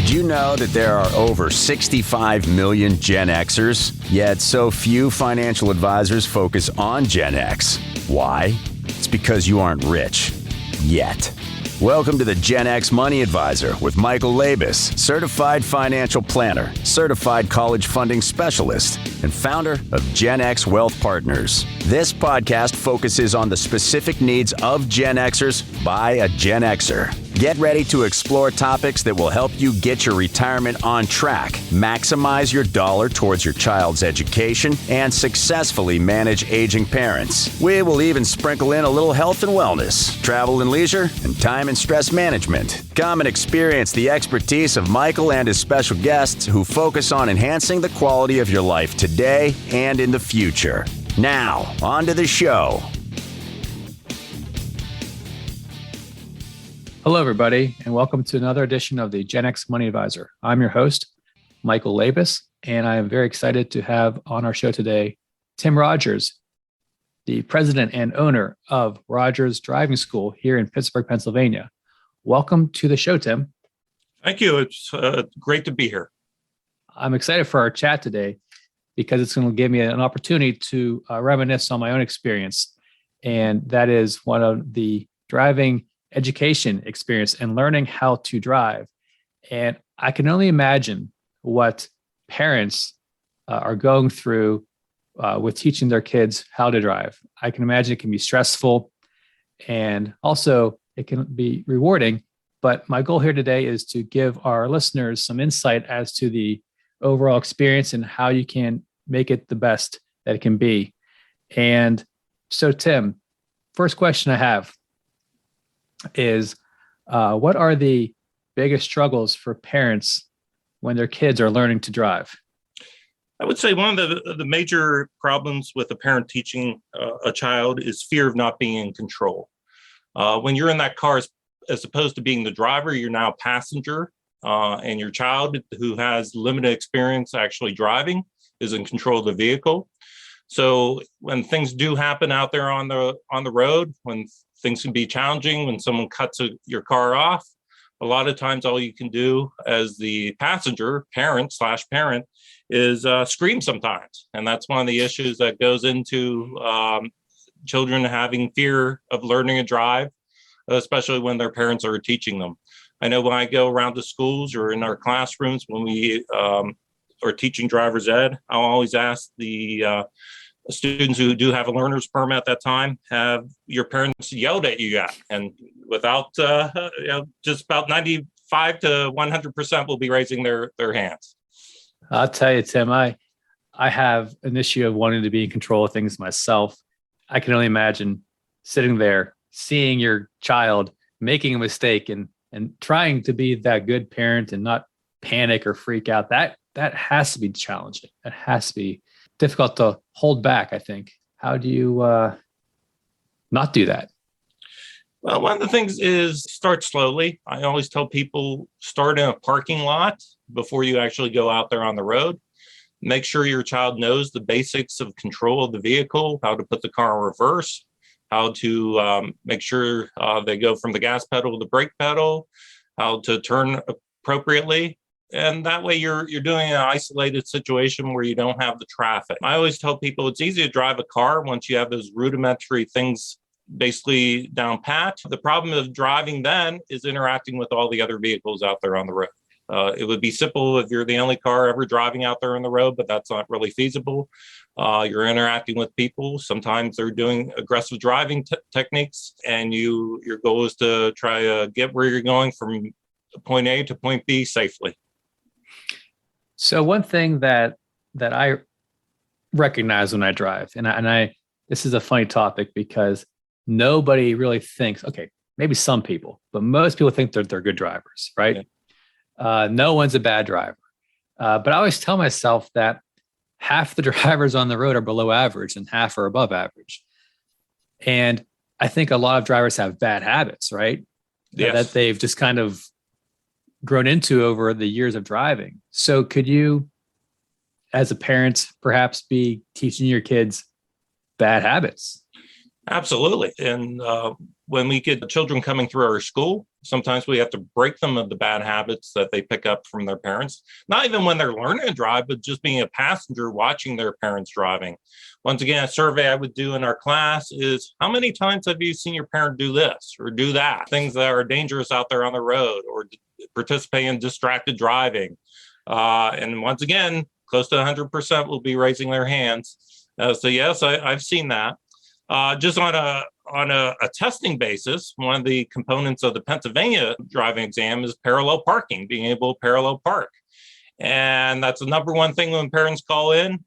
Did you know that there are over 65 million Gen Xers? Yet so few financial advisors focus on Gen X. Why? It's because you aren't rich. Yet. Welcome to the Gen X Money Advisor with Michael Labos, certified financial planner, certified college funding specialist, and founder of Gen X Wealth Partners. This podcast focuses on the specific needs of Gen Xers by a Gen Xer. Get ready to explore topics that will help you get your retirement on track, maximize your dollar towards your child's education, and successfully manage aging parents. We will even sprinkle in a little health and wellness, travel and leisure, and time and stress management. Come and experience the expertise of Michael and his special guests who focus on enhancing the quality of your life today and in the future. Now, on to the show. Hello, everybody, and welcome to another edition of the Gen X Money Advisor. I'm your host, Michael Labos, and I am very excited to have on our show today Tim Rogers, the president and owner of Rogers Driving School here in Pittsburgh, Pennsylvania. Welcome to the show, Tim. Thank you. It's great to be here. I'm excited for our chat today because it's going to give me an opportunity to reminisce on my own experience, and that is one of the driving education experience and learning how to drive. And I can only imagine what parents are going through with teaching their kids how to drive. I can imagine it can be stressful and also it can be rewarding. But my goal here today is to give our listeners some insight as to the overall experience and how you can make it the best that it can be. And so, Tim, first question I have is what are the biggest struggles for parents when their kids are learning to drive? I would say one of the major problems with a parent teaching a child is fear of not being in control. When you're in that car, as opposed to being the driver, you're now a passenger, and your child, who has limited experience actually driving, is in control of the vehicle. So when things do happen out there on the road, when things can be challenging, when someone cuts your car off, a lot of times all you can do as the passenger, parent, is scream sometimes. And that's one of the issues that goes into children having fear of learning to drive, especially when their parents are teaching them. I know when I go around to schools or in our classrooms, when we are teaching driver's ed, I'll always ask the students who do have a learner's permit at that time, have your parents yelled at you yet? And without, just about 95 to 100% will be raising their hands. I'll tell you, Tim, I have an issue of wanting to be in control of things myself. I can only imagine sitting there, seeing your child making a mistake and trying to be that good parent and not panic or freak out. That has to be challenging. That has to be difficult to hold back, I think. How do you not do that? Well, one of the things is start slowly. I always tell people start in a parking lot before you actually go out there on the road. Make sure your child knows the basics of control of the vehicle, how to put the car in reverse, how to make sure they go from the gas pedal to the brake pedal, how to turn appropriately. And that way you're doing an isolated situation where you don't have the traffic. I always tell people it's easy to drive a car once you have those rudimentary things basically down pat. The problem of driving then is interacting with all the other vehicles out there on the road. It would be simple if you're the only car ever driving out there on the road, but that's not really feasible. You're interacting with people. Sometimes they're doing aggressive driving techniques, and your goal is to try to get where you're going from point A to point B safely. So one thing that I recognize when I drive, and I this is a funny topic because nobody really thinks, okay, maybe some people, but most people think they're good drivers, right? Yeah. No one's a bad driver. But I always tell myself that half the drivers on the road are below average and half are above average. And I think a lot of drivers have bad habits, right? Yes. That they've just kind of grown into over the years of driving. So could you, as a parent, perhaps be teaching your kids bad habits? Absolutely. And when we get children coming through our school, sometimes we have to break them of the bad habits that they pick up from their parents, not even when they're learning to drive, but just being a passenger watching their parents driving. Once again, a survey I would do in our class is, how many times have you seen your parent do this or do that? Things that are dangerous out there on the road, or participate in distracted driving. And once again, close to 100% will be raising their hands. So yes, I've seen that. Just on a testing basis, one of the components of the Pennsylvania driving exam is parallel parking, being able to parallel park. And that's the number one thing when parents call in.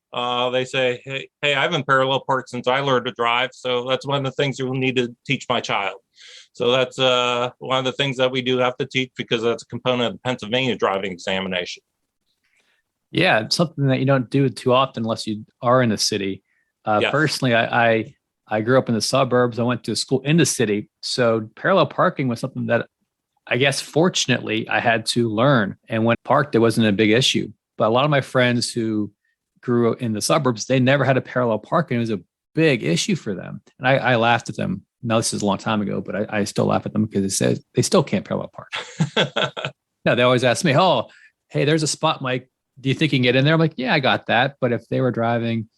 They say, hey, I haven't parallel parked since I learned to drive. So that's one of the things you'll need to teach my child. So that's one of the things that we do have to teach, because that's a component of the Pennsylvania driving examination. Yeah, it's something that you don't do too often unless you are in the city. Yes. Personally, I grew up in the suburbs. I went to school in the city. So parallel parking was something that I guess, fortunately, I had to learn. And when parked, it wasn't a big issue. But a lot of my friends who grew up in the suburbs, they never had a parallel parking. It was a big issue for them. And I laughed at them. Now, this is a long time ago, but I still laugh at them because it says they still can't parallel park. No, they always ask me, oh, hey, there's a spot, Mike. Do you think you can get in there? I'm like, yeah, I got that. But if they were driving,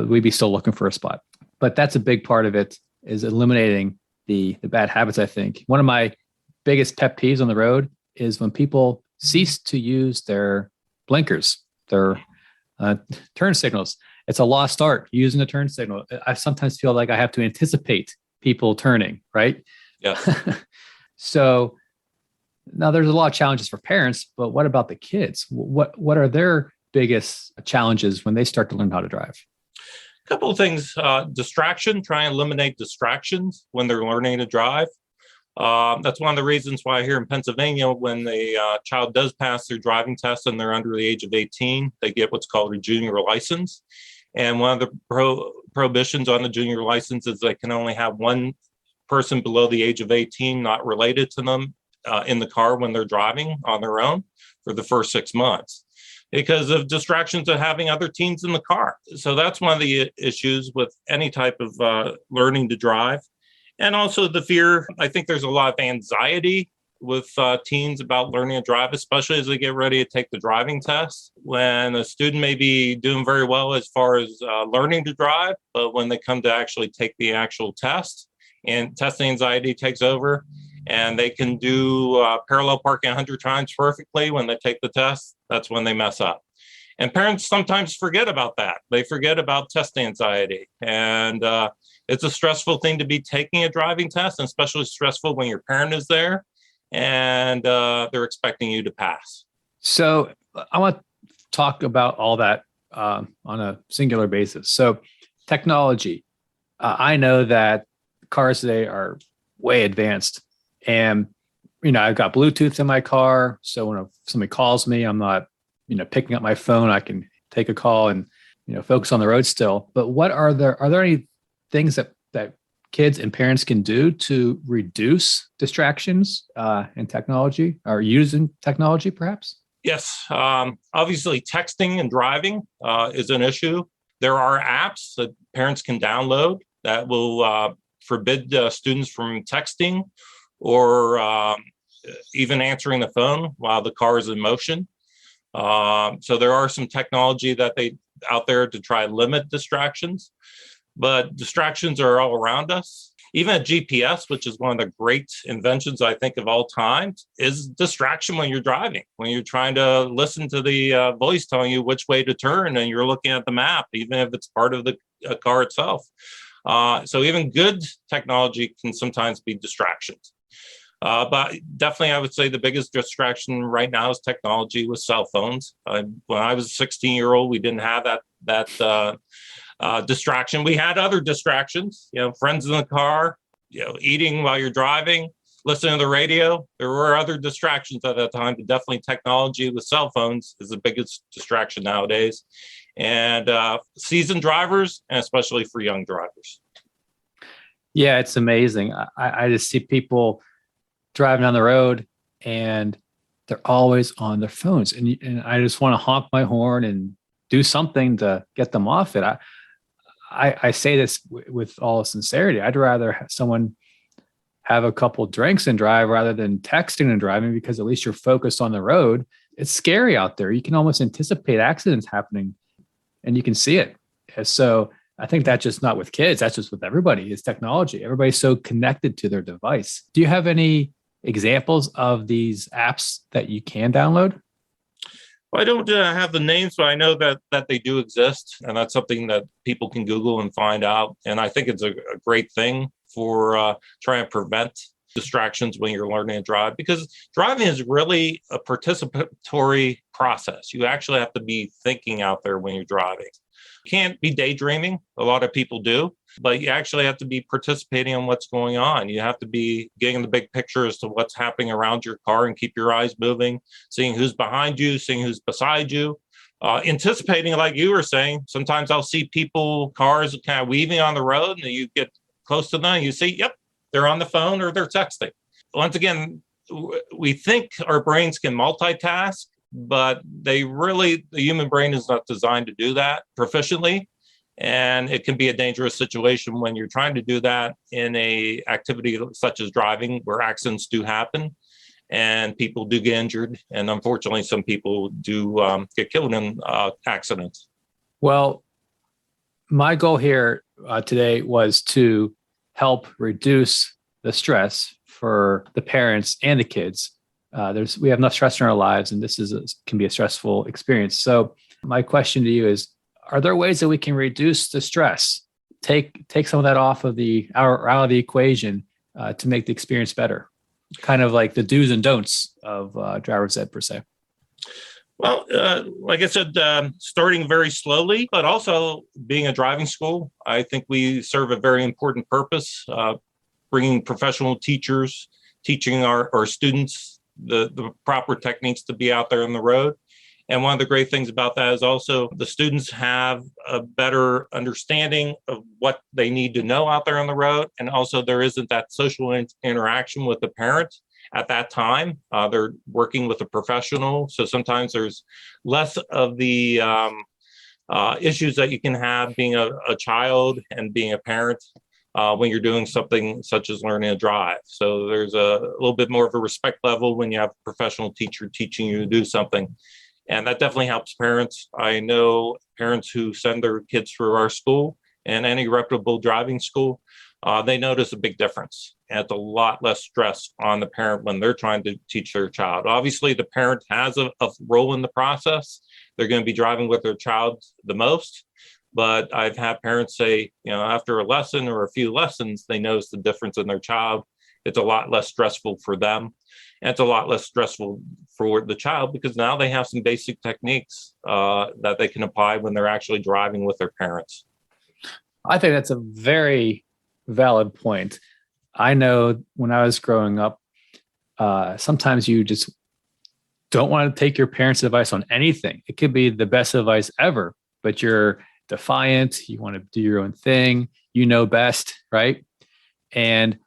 we'd be still looking for a spot. But that's a big part of it, is eliminating the bad habits, I think. One of my biggest pet peeves on the road is when people cease to use their blinkers, their turn signals. It's a lost art, using a turn signal. I sometimes feel like I have to anticipate people turning, right? Yeah. So now there's a lot of challenges for parents, but what about the kids? What are their biggest challenges when they start to learn how to drive? A couple of things. Distraction, try and eliminate distractions when they're learning to drive. That's one of the reasons why here in Pennsylvania, when the child does pass their driving test and they're under the age of 18, they get what's called a junior license. And one of the prohibitions on the junior license is they can only have one person below the age of 18 not related to them in the car when they're driving on their own for the first 6 months, because of distractions of having other teens in the car. So that's one of the issues with any type of learning to drive. And also the fear. I think there's a lot of anxiety with teens about learning to drive, especially as they get ready to take the driving test. When a student may be doing very well as far as learning to drive, but when they come to actually take the actual test, and testing anxiety takes over, and they can do parallel parking 100 times perfectly when they take the test, that's when they mess up. And parents sometimes forget about that. They forget about test anxiety. And it's a stressful thing to be taking a driving test, and especially stressful when your parent is there and they're expecting you to pass. So I want to talk about all that on a singular basis. So technology, I know that cars today are way advanced, and I've got Bluetooth in my car. So when somebody calls me, I'm not picking up my phone. I can take a call and focus on the road still. But are there any things that kids and parents can do to reduce distractions in technology, or using technology perhaps? Yes. Obviously, texting and driving is an issue. There are apps that parents can download that will forbid students from texting or even answering the phone while the car is in motion. So there are some technology that they out there to try to limit distractions. But distractions are all around us. Even a GPS, which is one of the great inventions, I think, of all time, is distraction when you're driving, when you're trying to listen to the voice telling you which way to turn and you're looking at the map, even if it's part of the car itself. So even good technology can sometimes be distractions. But definitely, I would say the biggest distraction right now is technology with cell phones. When I was a 16-year-old, we didn't have that distraction. We had other distractions, friends in the car, eating while you're driving, listening to the radio. There were other distractions at that time, but definitely technology with cell phones is the biggest distraction nowadays. And seasoned drivers, and especially for young drivers. Yeah, it's amazing. I just see people driving down the road and they're always on their phones. And I just want to honk my horn and do something to get them off it. I say this with all sincerity. I'd rather have someone have a couple drinks and drive rather than texting and driving, because at least you're focused on the road. It's scary out there. You can almost anticipate accidents happening and you can see it. And so I think that's just not with kids. That's just with everybody. It's technology. Everybody's so connected to their device. Do you have any examples of these apps that you can download? Well, I don't have the names, but I know that they do exist, and that's something that people can Google and find out. And I think it's a great thing for trying to prevent distractions when you're learning to drive, because driving is really a participatory process. You actually have to be thinking out there when you're driving. You can't be daydreaming. A lot of people do, but you actually have to be participating in what's going on. You have to be getting the big picture as to what's happening around your car and keep your eyes moving, seeing who's behind you, seeing who's beside you, anticipating, like you were saying. Sometimes I'll see cars kind of weaving on the road, and you get close to them and you see, yep, they're on the phone or they're texting. Once again, we think our brains can multitask, but the human brain is not designed to do that proficiently. And it can be a dangerous situation when you're trying to do that in a activity such as driving, where accidents do happen and people do get injured. And unfortunately, some people do get killed in accidents. Well, my goal here today was to help reduce the stress for the parents and the kids. We have enough stress in our lives, and this can be a stressful experience. So my question to you is, are there ways that we can reduce the stress, take some of that out of the equation to make the experience better? Kind of like the do's and don'ts of driver's ed per se. Well, like I said, starting very slowly, but also being a driving school, I think we serve a very important purpose, bringing professional teachers, teaching our students the proper techniques to be out there on the road. And one of the great things about that is also the students have a better understanding of what they need to know out there on the road. And also there isn't that social interaction with the parent at that time. They're working with a professional. So sometimes there's less of the issues that you can have being a child and being a parent when you're doing something such as learning to drive. So there's a little bit more of a respect level when you have a professional teacher teaching you to do something. And that definitely helps parents. I know parents who send their kids through our school and any reputable driving school, they notice a big difference. And it's a lot less stress on the parent when they're trying to teach their child. Obviously, the parent has a role in the process. They're going to be driving with their child the most. But I've had parents say, after a lesson or a few lessons, they notice the difference in their child. It's a lot less stressful for them. And it's a lot less stressful for the child because now they have some basic techniques that they can apply when they're actually driving with their parents. I think that's a very valid point. I know when I was growing up, sometimes you just don't want to take your parents' advice on anything. It could be the best advice ever, but you're defiant. You want to do your own thing. You know best, right? And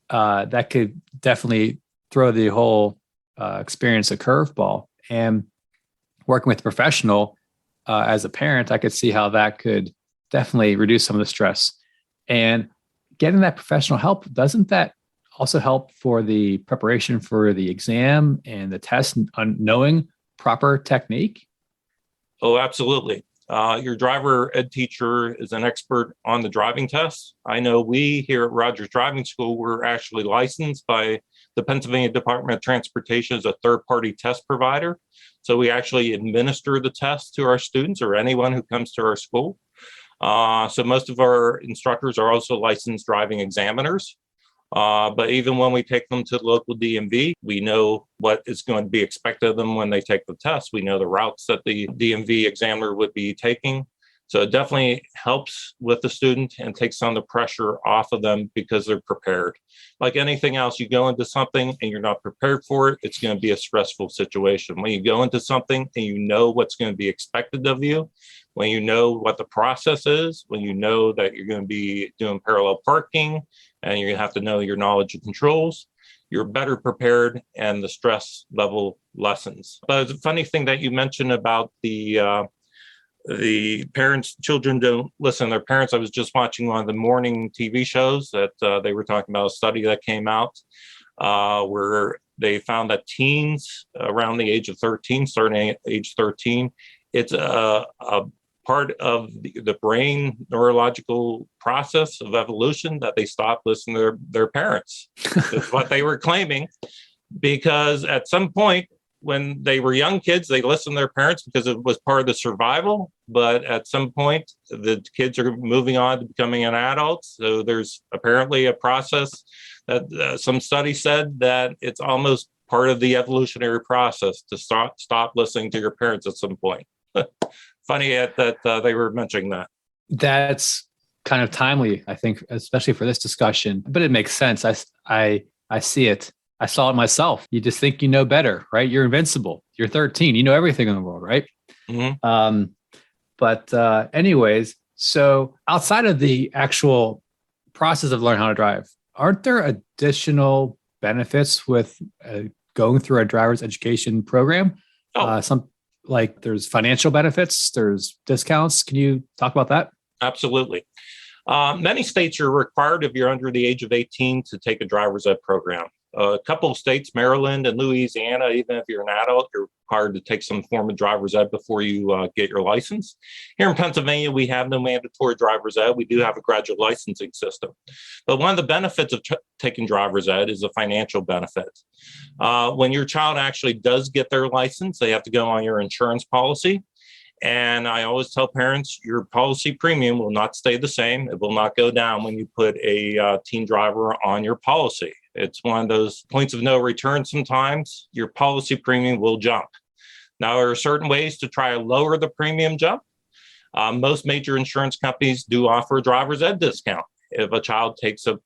that could definitely throw the whole experience a curveball. And working with a professional as a parent, I could see how that could definitely reduce some of the stress. And getting that professional help, doesn't that also help for the preparation for the exam and the test on knowing proper technique? Oh, absolutely. Your driver ed teacher is an expert on the driving test. I know we here at Rogers Driving School, we're actually licensed by the Pennsylvania Department of Transportation as a third-party test provider. So we actually administer the test to our students or anyone who comes to our school. So most of our instructors are also licensed driving examiners. But even when we take them to the local DMV, we know what is going to be expected of them when they take the test. We know the routes that the DMV examiner would be taking. So it definitely helps with the student and takes some of the pressure off of them because they're prepared. Like anything else, you go into something and you're not prepared for it, it's going to be a stressful situation. When you go into something and you know what's going to be expected of you, when you know what the process is, when you know that you're going to be doing parallel parking and you have to know your knowledge of controls, you're better prepared and the stress level lessens. But the funny thing that you mentioned about the the children don't listen to their parents. I was just watching one of the morning TV shows that they were talking about a study that came out where they found that teens around the age of 13, starting at age 13, it's a part of the brain neurological process of evolution that they stop listening to their parents. That's what they were claiming, because at some point when they were young kids, they listened to their parents because it was part of the survival. But at some point, the kids are moving on to becoming an adult. So there's apparently a process that some studies said that it's almost part of the evolutionary process to stop listening to your parents at some point. Funny that they were mentioning that. That's kind of timely, I think, especially for this discussion, but it makes sense. I see it. I saw it myself. You just think you know better, right? You're invincible. You're 13. You know everything in the world, right? Mm-hmm. But anyways, so outside of the actual process of learning how to drive, aren't there additional benefits with going through a driver's education program? Some like there's financial benefits, there's discounts. Can you talk about that? Absolutely. Many states are required if you're under the age of 18 to take a driver's ed program. A couple of states, Maryland and Louisiana, even if you're an adult, you're required to take some form of driver's ed before you get your license. Here in Pennsylvania, we have no mandatory driver's ed. We do have a graduate licensing system. But one of the benefits of taking driver's ed is a financial benefit. When your child actually does get their license, they have to go on your insurance policy. And I always tell parents, your policy premium will not stay the same. It will not go down when you put a teen driver on your policy. It's one of those points of no return sometimes. Your policy premium will jump. Now, there are certain ways to try to lower the premium jump. Most major insurance companies do offer a driver's ed discount if a child takes a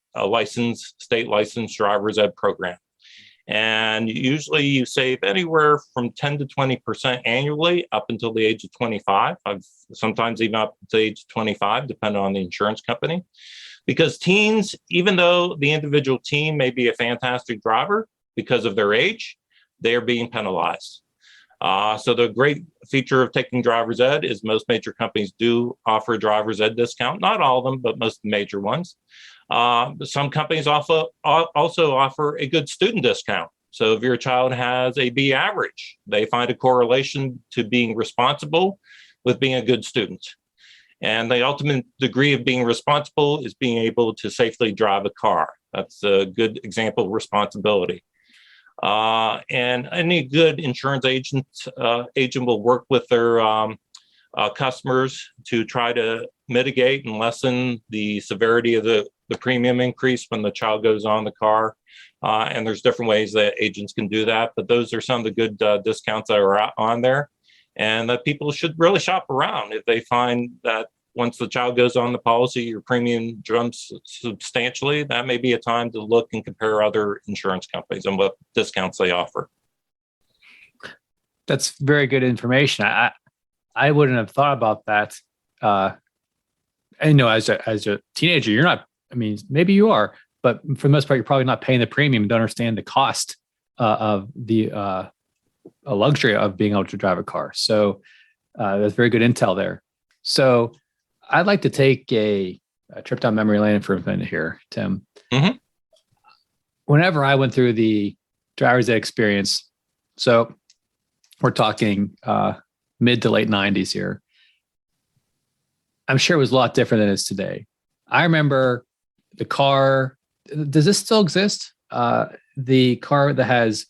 state licensed driver's ed program. And usually you save anywhere from 10 to 20% annually up until the age of 25. Sometimes even up to the age of 25, depending on the insurance company. Because teens, even though the individual teen may be a fantastic driver because of their age, they are being penalized. So the great feature of taking driver's ed is most major companies do offer a driver's ed discount. Not all of them, but most major ones. Some companies also offer a good student discount. So if your child has a B average, they find a correlation to being responsible with being a good student. And the ultimate degree of being responsible is being able to safely drive a car. That's a good example of responsibility. And any good insurance agent will work with their customers to try to mitigate and lessen the severity of the premium increase when the child goes on the car. And there's different ways that agents can do that. But those are some of the good discounts that are on there. And that people should really shop around if they find that once the child goes on the policy, your premium jumps substantially. That may be a time to look and compare other insurance companies and what discounts they offer. That's very good information. I wouldn't have thought about that. And as a teenager, you're not. I mean, maybe you are, but for the most part, you're probably not paying the premium to understand the cost of the a luxury of being able to drive a car. So that's very good intel there. So I'd like to take a trip down memory lane for a minute here, Tim. Mm-hmm. Whenever I went through the driver's ed experience, so we're talking mid to late 90s here, I'm sure it was a lot different than it is today. I remember the car. Does this still exist? The car that has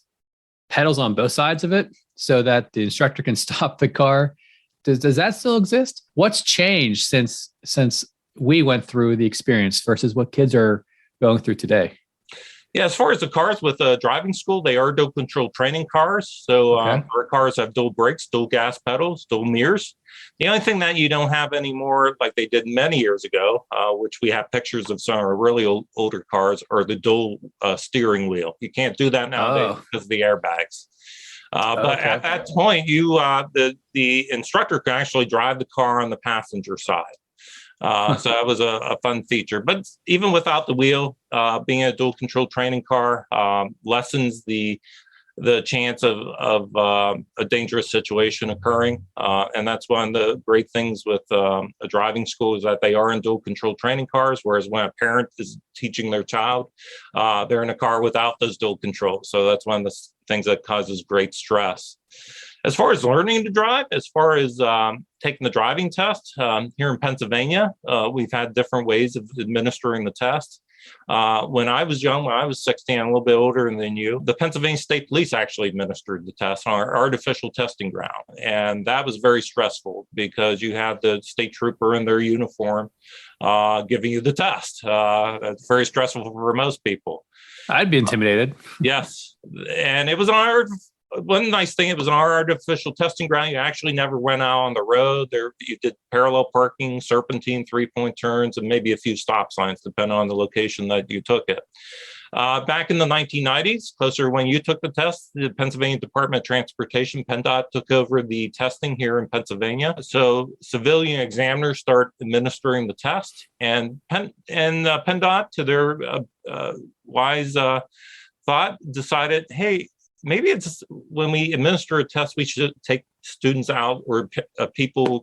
pedals on both sides of it so that the instructor can stop the car. Does that still exist? What's changed since we went through the experience versus what kids are going through today? Yeah, as far as the cars with driving school, they are dual control training cars. So our cars have dual brakes, dual gas pedals, dual mirrors. The only thing that you don't have anymore, like they did many years ago, which we have pictures of some of our really older cars, are the dual steering wheel. You can't do that nowadays because of the airbags. But at that point, the instructor can actually drive the car on the passenger side. So that was a fun feature. But even without the wheel, being a dual control training car lessens the the chance of a dangerous situation occurring. And that's one of the great things with a driving school is that they are in dual control training cars, whereas when a parent is teaching their child, they're in a car without those dual controls. So that's one of the things that causes great stress. As far as learning to drive, as far as taking the driving test, here in Pennsylvania, we've had different ways of administering the test. When I was young, when I was 16, I'm a little bit older than you, the Pennsylvania State Police actually administered the test on our artificial testing ground. And that was very stressful because you have the state trooper in their uniform giving you the test. That's very stressful for most people. I'd be intimidated. Yes. And it was on our one nice thing, it was on our artificial testing ground. You actually never went out on the road. There, you did parallel parking, serpentine, 3-point turns, and maybe a few stop signs, depending on the location that you took it. Back in the 1990s, closer when you took the test, the Pennsylvania Department of Transportation, PennDOT, took over the testing here in Pennsylvania. So civilian examiners start administering the test, and PennDOT, to their wise thought, decided, hey, maybe it's when we administer a test, we should take students out or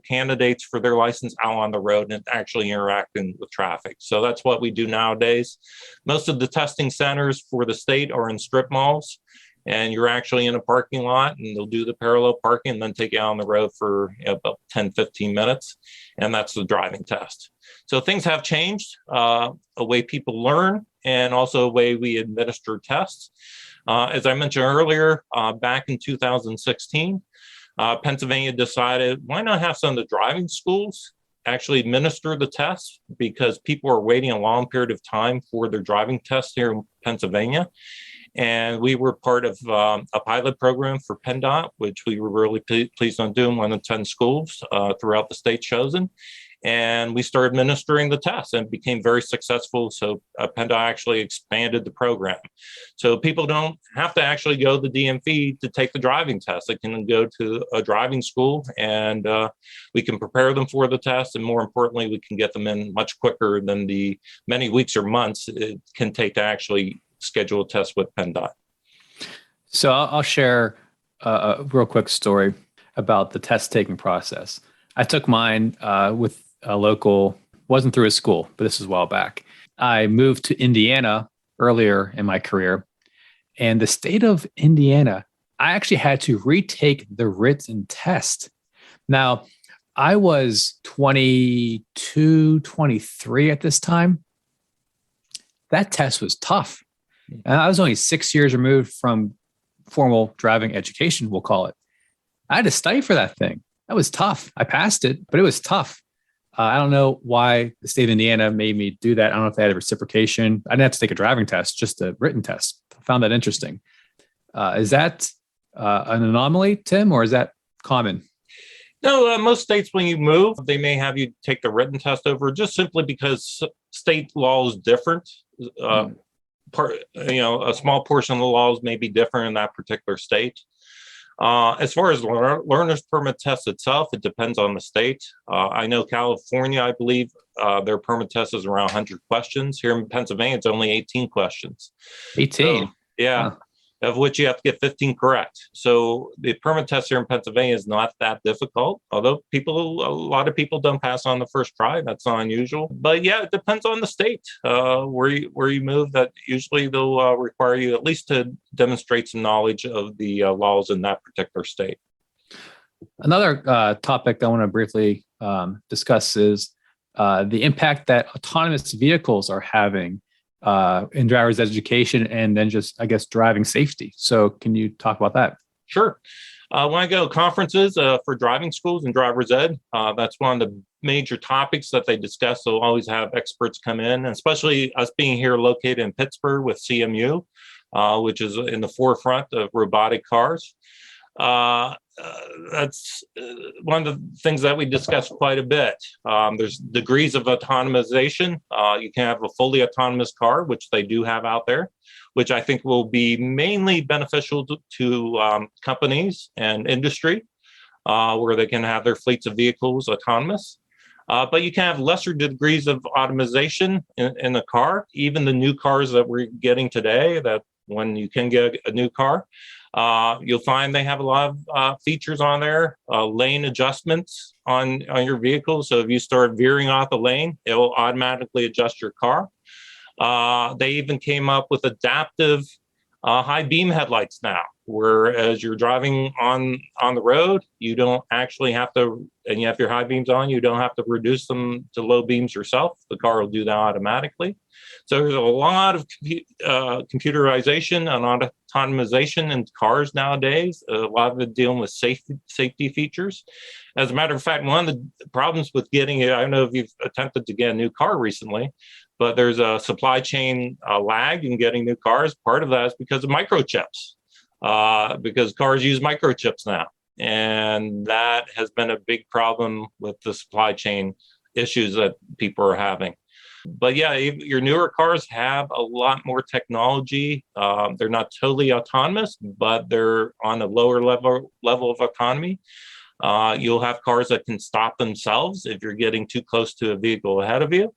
candidates for their license out on the road and actually interacting with traffic. So that's what we do nowadays. Most of the testing centers for the state are in strip malls, and you're actually in a parking lot, and they'll do the parallel parking and then take you out on the road for about 10, 15 minutes. And that's the driving test. So things have changed, a way people learn and also a way we administer tests. As I mentioned earlier, back in 2016, Pennsylvania decided, why not have some of the driving schools actually administer the tests, because people are waiting a long period of time for their driving tests here in Pennsylvania. And we were part of a pilot program for PennDOT, which we were really pleased on doing, one of 10 schools throughout the state chosen. And we started administering the tests and became very successful. So PennDOT actually expanded the program. So people don't have to actually go to the DMV to take the driving test. They can go to a driving school, and we can prepare them for the test. And more importantly, we can get them in much quicker than the many weeks or months it can take to actually schedule a test with PennDOT. So I'll share a real quick story about the test taking process. I took mine with a local, wasn't through a school, but this was a while back. I moved to Indiana earlier in my career, and the state of Indiana, I actually had to retake the written test. Now, I was 22, 23 at this time. That test was tough. And I was only 6 years removed from formal driving education, we'll call it. I had to study for that thing. That was tough. I passed it, but it was tough. I don't know why the state of Indiana made me do that. I don't know if they had a reciprocation. I didn't have to take a driving test, just a written test. I found that interesting. Is that an anomaly, Tim, or is that common? No, most states, when you move, they may have you take the written test over just simply because state law is different. A small portion of the laws may be different in that particular state. As far as learner's permit test itself, it depends on the state. I know California, I believe their permit test is around 100 questions. Here in Pennsylvania, it's only 18 questions. 18? So, yeah. Huh. Of which you have to get 15 correct. So the permit test here in Pennsylvania is not that difficult, although a lot of people don't pass on the first try. That's not unusual. But yeah, it depends on the state where you move. That usually they'll require you at least to demonstrate some knowledge of the laws in that particular state. Another topic I want to briefly discuss is the impact that autonomous vehicles are having in driver's education, and then just, I guess, driving safety. So can you talk about that? Sure. When I go to conferences for driving schools and driver's ed, that's one of the major topics that they discuss. They'll always have experts come in, and especially us being here located in Pittsburgh with CMU, which is in the forefront of robotic cars. That's one of the things that we discuss quite a bit. There's degrees of autonomization. You can have a fully autonomous car, which they do have out there, which I think will be mainly beneficial to companies and industry, where they can have their fleets of vehicles autonomous. But you can have lesser degrees of automation in the car. Even the new cars that we're getting today that when you can get a new car. You'll find they have a lot of features on there, lane adjustments on your vehicle. So if you start veering off the lane, it will automatically adjust your car. They even came up with adaptive high beam headlights now, where as you're driving on the road, you don't actually have to, and you have your high beams on, you don't have to reduce them to low beams yourself. The car will do that automatically. So there's a lot of computerization and automation in cars nowadays, a lot of it dealing with safety features. As a matter of fact, one of the problems with getting it, I don't know if you've attempted to get a new car recently, but there's a supply chain lag in getting new cars. Part of that is because of microchips, because cars use microchips now. And that has been a big problem with the supply chain issues that people are having. But yeah, your newer cars have a lot more technology. They're not totally autonomous, but they're on a lower level of autonomy. You'll have cars that can stop themselves if you're getting too close to a vehicle ahead of you.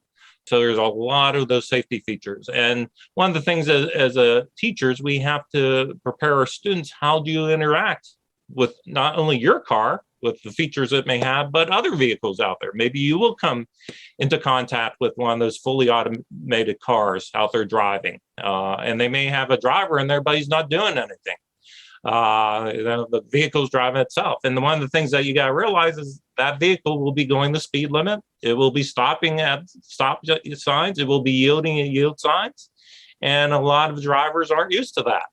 So there's a lot of those safety features. And one of the things as teachers, we have to prepare our students. How do you interact with not only your car, with the features it may have, but other vehicles out there? Maybe you will come into contact with one of those fully automated cars out there driving. And they may have a driver in there, but he's not doing anything. The vehicle's driving itself. And one of the things that you got to realize is that vehicle will be going the speed limit. It will be stopping at stop signs. It will be yielding at yield signs. And a lot of drivers aren't used to that.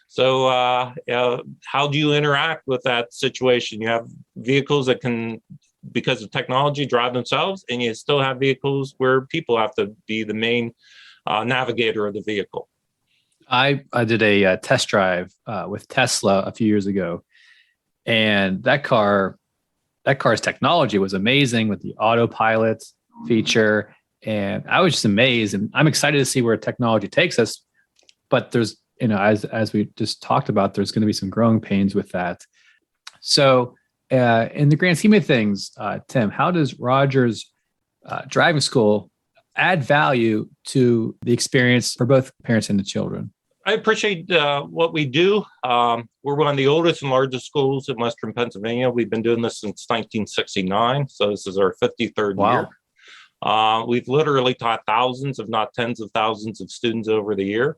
So how do you interact with that situation? You have vehicles that can, because of technology, drive themselves, and you still have vehicles where people have to be the main navigator of the vehicle. I did a test drive with Tesla a few years ago, and that car's technology was amazing with the autopilot feature, and I was just amazed. And I'm excited to see where technology takes us. But there's, as we just talked about, there's going to be some growing pains with that. So, in the grand scheme of things, Tim, how does Rogers driving school add value to the experience for both parents and the children? I appreciate what we do. We're one of the oldest and largest schools in Western Pennsylvania. We've been doing this since 1969, so this is our 53rd year. We've literally taught thousands, if not tens of thousands of students over the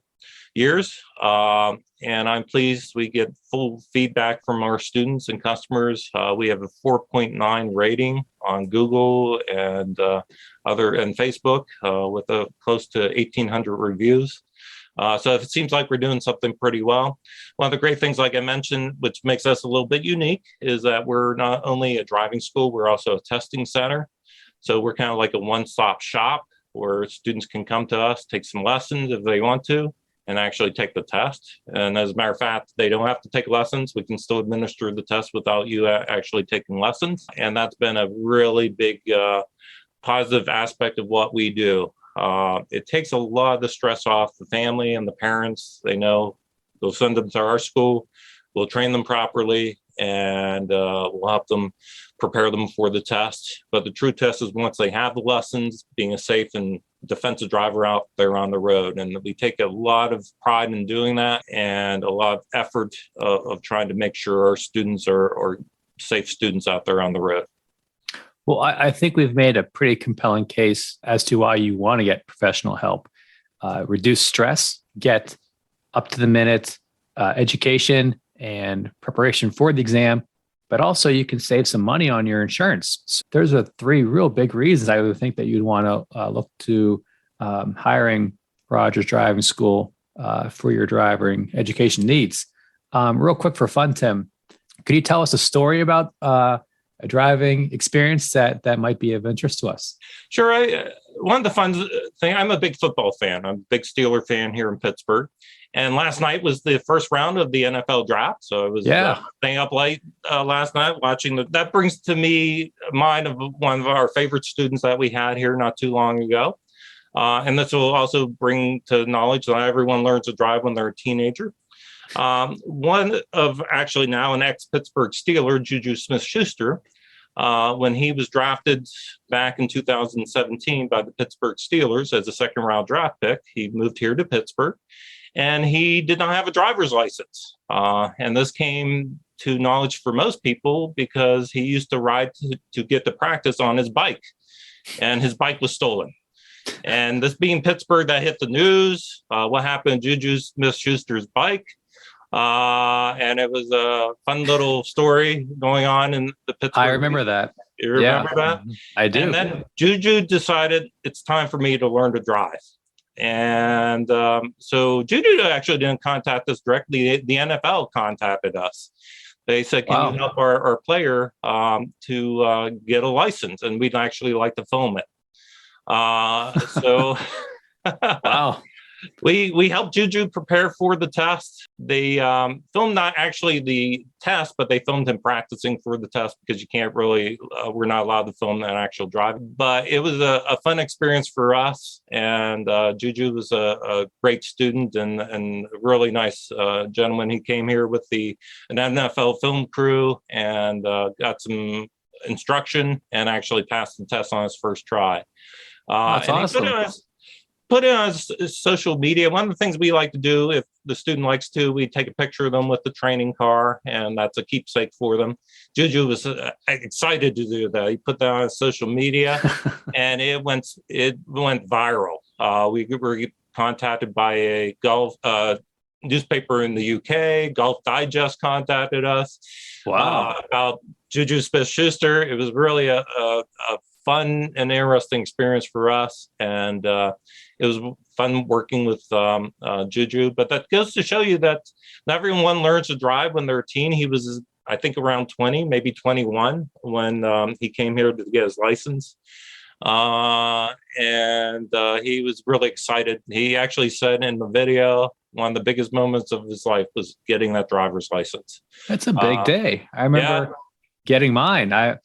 years. And I'm pleased we get full feedback from our students and customers. We have a 4.9 rating on Google and Facebook with close to 1,800 reviews. So it seems like we're doing something pretty well. One of the great things, like I mentioned, which makes us a little bit unique, is that we're not only a driving school, we're also a testing center. So we're kind of like a one-stop shop where students can come to us, take some lessons if they want to, and actually take the test. And as a matter of fact, they don't have to take lessons. We can still administer the test without you actually taking lessons. And that's been a really big positive aspect of what we do. It takes a lot of the stress off the family and the parents. They know they'll send them to our school, we'll train them properly, and we'll help them prepare them for the test. But the true test is once they have the lessons, being a safe and defensive driver out there on the road. And we take a lot of pride in doing that, and a lot of effort of trying to make sure our students are safe students out there on the road. Well, I think we've made a pretty compelling case as to why you want to get professional help. Reduce stress, get up to the minute education and preparation for the exam, but also you can save some money on your insurance. So those are three real big reasons I would think that you'd want to look to hiring Rogers Driving School for your driving education needs. Real quick for fun, Tim, could you tell us a story about a driving experience that might be of interest to us? Sure. One of the fun things, I'm a big football fan. I'm a big Steeler fan here in Pittsburgh. And last night was the first round of the NFL draft. So I was staying up late last night watching that brings to me mind of one of our favorite students that we had here not too long ago. And this will also bring to knowledge that everyone learns to drive when they're a teenager. One of actually now an ex-Pittsburgh Steeler, JuJu SmithSchuster, when he was drafted back in 2017 by the Pittsburgh Steelers as a second-round draft pick, he moved here to Pittsburgh. and he did not have a driver's license. And this came to knowledge for most people because he used to ride to get to practice on his bike, and his bike was stolen. And this being Pittsburgh, that hit the news. What happened to JuJu SmithSchuster's bike? And it was a fun little story going on in the Pittsburgh. I remember that. You remember that? I do. And then JuJu decided it's time for me to learn to drive. And so JuJu actually didn't contact us directly. The NFL contacted us. They said, can you help our player to get a license? And we'd actually like to film it. So wow. We helped JuJu prepare for the test. They filmed not actually the test, but they filmed him practicing for the test because you can't really, we're not allowed to film an actual drive. But it was a fun experience for us. And JuJu was a great student and a really nice gentleman. He came here with an NFL film crew and got some instruction and actually passed the test on his first try. That's awesome. Put it on his social media. One of the things we like to do, if the student likes to, we take a picture of them with the training car, and that's a keepsake for them. JuJu was excited to do that. He put that on his social media, and it went viral. We were contacted by a golf newspaper in the UK. Golf Digest contacted us. Wow. About JuJu SmithSchuster. It was really a fun and interesting experience for us, and it was fun working with JuJu. But that goes to show you that not everyone learns to drive when they're a teen. He was, I think, around 20, maybe 21 when he came here to get his license, and he was really excited. He actually said in the video one of the biggest moments of his life was getting that driver's license. That's a big day. I remember getting mine.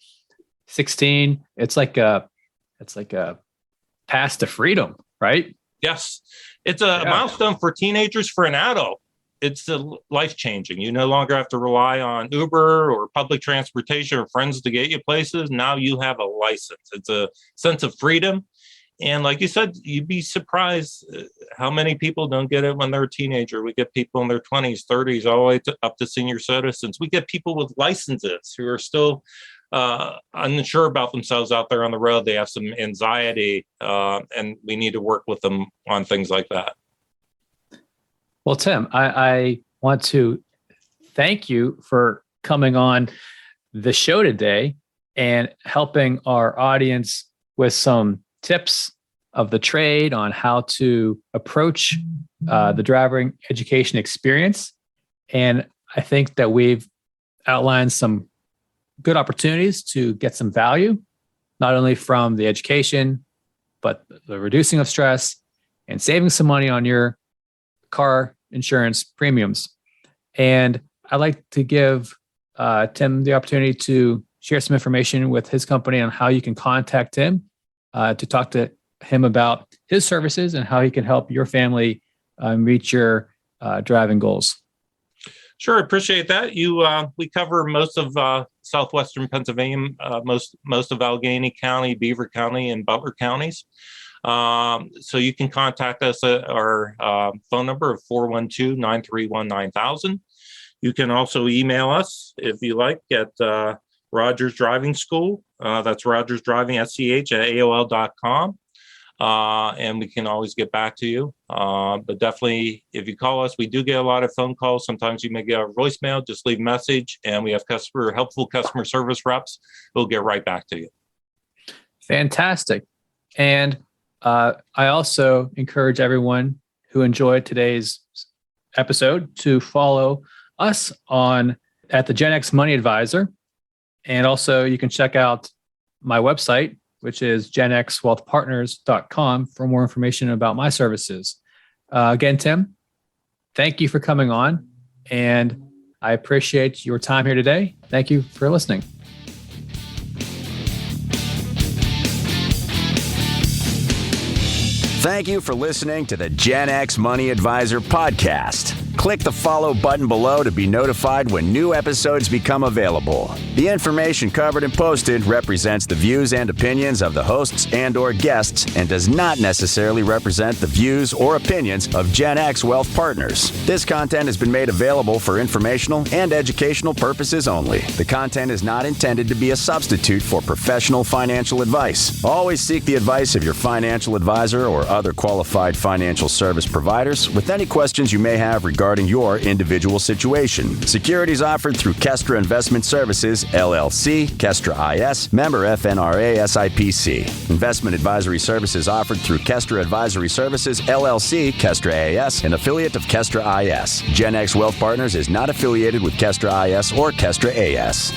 16. It's like a path to freedom, right? Yes. It's a milestone for teenagers. For an adult, it's life-changing. You no longer have to rely on Uber or public transportation or friends to get you places. Now you have a license. It's a sense of freedom. And like you said, you'd be surprised how many people don't get it when they're a teenager. We get people in their 20s, 30s, all the way up to senior citizens. We get people with licenses who are still unsure about themselves out there on the road. They have some anxiety, and we need to work with them on things like that. Well, Tim, I want to thank you for coming on the show today and helping our audience with some tips of the trade on how to approach the driving education experience. And I think that we've outlined some good opportunities to get some value, not only from the education, but the reducing of stress and saving some money on your car insurance premiums. And I'd like to give Tim the opportunity to share some information with his company on how you can contact him to talk to him about his services and how he can help your family reach your driving goals. Sure, appreciate that. We cover most of southwestern Pennsylvania, most of Allegheny County, Beaver County, and Butler counties. So you can contact us at our phone number of 412-931-9000. You can also email us if you like at Rogers Driving School. That's Rogers Driving SCH at AOL.com. And we can always get back to you. But definitely, if you call us, we do get a lot of phone calls. Sometimes you may get a voicemail, just leave a message, and we have helpful customer service reps. We'll get right back to you. Fantastic. And I also encourage everyone who enjoyed today's episode to follow us at the Gen X Money Advisor. And also you can check out my website, which is genxwealthpartners.com, for more information about my services. Again, Tim, thank you for coming on, and I appreciate your time here today. Thank you for listening. Thank you for listening to the Gen X Money Advisor podcast. Click the follow button below to be notified when new episodes become available. The information covered and posted represents the views and opinions of the hosts and/or guests and does not necessarily represent the views or opinions of Gen X Wealth Partners. This content has been made available for informational and educational purposes only. The content is not intended to be a substitute for professional financial advice. Always seek the advice of your financial advisor or other qualified financial service providers with any questions you may have regarding your individual situation. Securities offered through Kestra Investment Services, LLC, Kestra IS, member FNRA SIPC. Investment advisory services offered through Kestra Advisory Services, LLC, Kestra AS, an affiliate of Kestra IS. Gen X Wealth Partners is not affiliated with Kestra IS or Kestra AS.